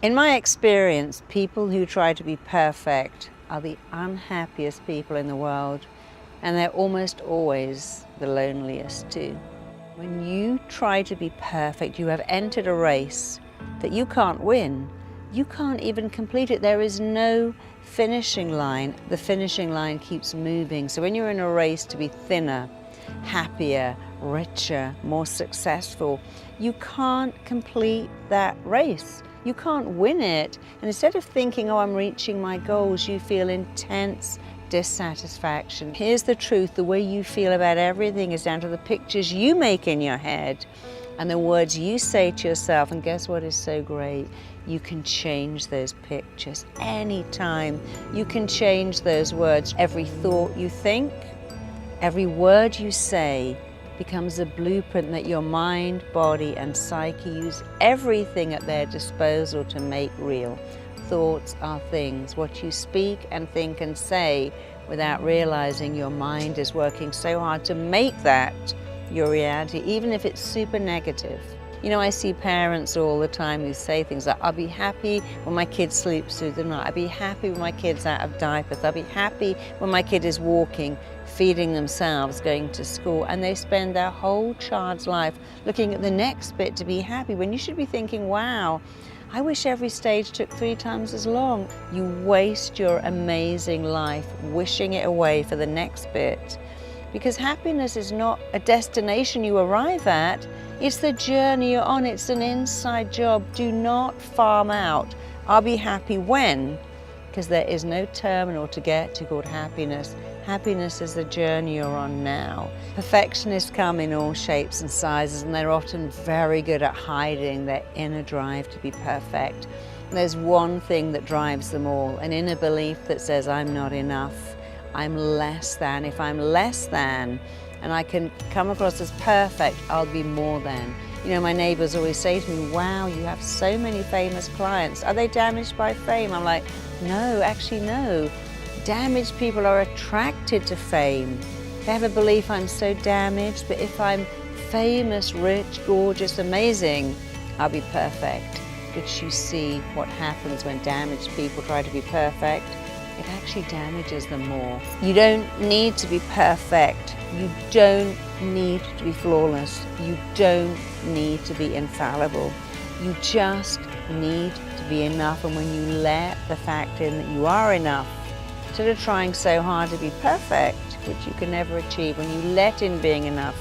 In my experience, people who try to be perfect are the unhappiest people in the world, and they're almost always the loneliest too. When you try to be perfect, you have entered a race that you can't win. You can't even complete it. There is no finishing line. The finishing line keeps moving. So when you're in a race to be thinner, happier, richer, more successful, you can't complete that race. You can't win it. And instead of thinking, oh, I'm reaching my goals, you feel intense dissatisfaction. Here's the truth. The way you feel about everything is down to the pictures you make in your head and the words you say to yourself. And guess what is so great? You can change those pictures anytime. You can change those words. Every thought you think, every word you say becomes a blueprint that your mind, body, and psyche use everything at their disposal to make real. Thoughts are things. What you speak and think and say without realizing your mind is working so hard to make that your reality, even if it's super negative. You know, I see parents all the time who say things like, I'll be happy when my kid sleeps through the night. I'll be happy when my kid's out of diapers. I'll be happy when my kid is walking, feeding themselves, going to school. And they spend their whole child's life looking at the next bit to be happy, when you should be thinking, wow, I wish every stage took 3 times as long. You waste your amazing life wishing it away for the next bit. Because happiness is not a destination you arrive at, it's the journey you're on. It's an inside job. Do not farm out, I'll be happy when, because there is no terminal to get to called happiness. Happiness is the journey you're on now. Perfectionists come in all shapes and sizes, and they're often very good at hiding their inner drive to be perfect. And there's one thing that drives them all, an inner belief that says, I'm not enough, I'm less than. If I'm less than, and I can come across as perfect, I'll be more than. You know, my neighbors always say to me, wow, you have so many famous clients. Are they damaged by fame? I'm like, no, actually no. Damaged people are attracted to fame. They have a belief I'm so damaged, but if I'm famous, rich, gorgeous, amazing, I'll be perfect. But you see what happens when damaged people try to be perfect? It actually damages them more. You don't need to be perfect. You don't need to be flawless. You don't need to be infallible. You just need to be enough. And when you let the fact in that you are enough, instead of trying so hard to be perfect, which you can never achieve, when you let in being enough,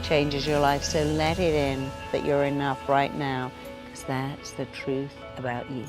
changes your life. So let it in that you're enough right now, because that's the truth about you.